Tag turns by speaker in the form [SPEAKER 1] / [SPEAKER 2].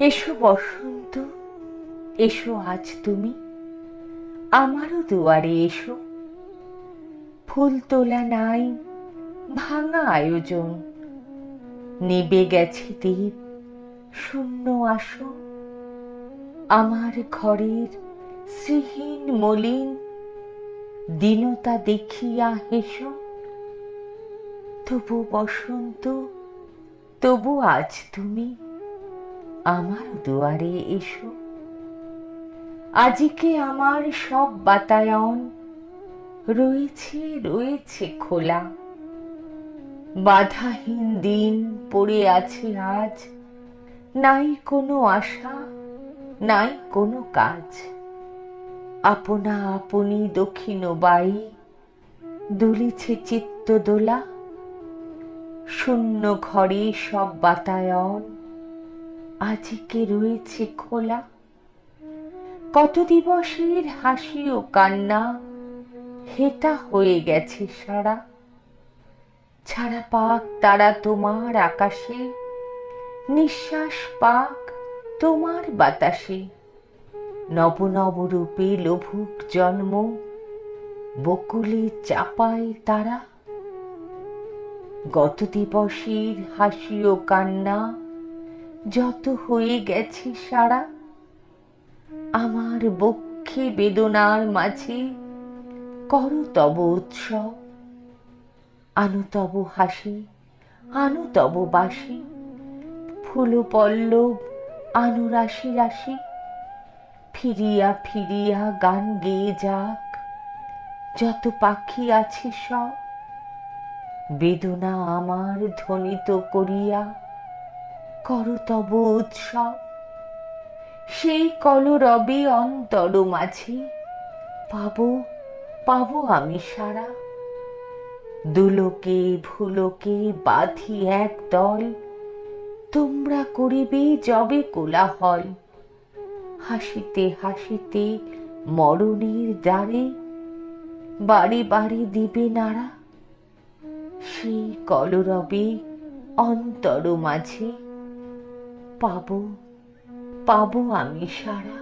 [SPEAKER 1] এসো বসন্ত, এসো আজ তুমি আমারও দুয়ারে এসো। ফুল তোলা নাই, ভাঙা আয়োজন, নিবে গেছে দীপ, শূন্য আসন। আমার ঘরের শ্রীহীন মলিন দীনতা দেখিয়া হেসো। তবু বসন্ত, তবু আজ তুমি আমার দুয়ারে এসো। আজিকে আমার সব বাতায়ন রয়েছে রয়েছে খোলা। বাধাহীন দিন পড়ে আছে আজ, নাই কোনো আশা, নাই কোনো কাজ। আপনা আপনি দক্ষিণ বাই দুলিছে চিত্ত দোলা। শূন্য ঘরে সব বাতায়ন আজিকে রয়েছে খোলা। কত দিবসের হাসি ও কান্না হেতা হয়ে গেছে সারা। ছাড়া পাক তারা তোমার আকাশে, নিঃশ্বাস পাক তোমার বাতাসে। নব নব রূপে লভুক জন্ম, বকুলে চাপায় তারা। গত দিবসের হাসি ও কান্না যত হয়ে গেছে সারা। আমার বক্ষে বেদনার মাঝে করো তব উৎসব। আনো তব হাসি, আনো তব বাসি, ফুল পল্লব আনো রাশি রাশি। ফিরিয়া ফিরিয়া গান গেয়ে যাক যত পাখি আছে সব। বেদনা আমার ধ্বনিত করিয়া করো তব উৎসব। সেই কলরবে অন্তর মাঝে পাবো পাবো আমি সারা। দুলোকে ভুলোকে বাঁধি এক দল, তোমরা করিবে যবে কোলাহল। হাসিতে হাসিতে মরণের দ্বারে বাড়ি বাড়ি দিবে নাড়া। সেই কলরবে অন্তর মাঝে পাবো পাবো আমি সারা।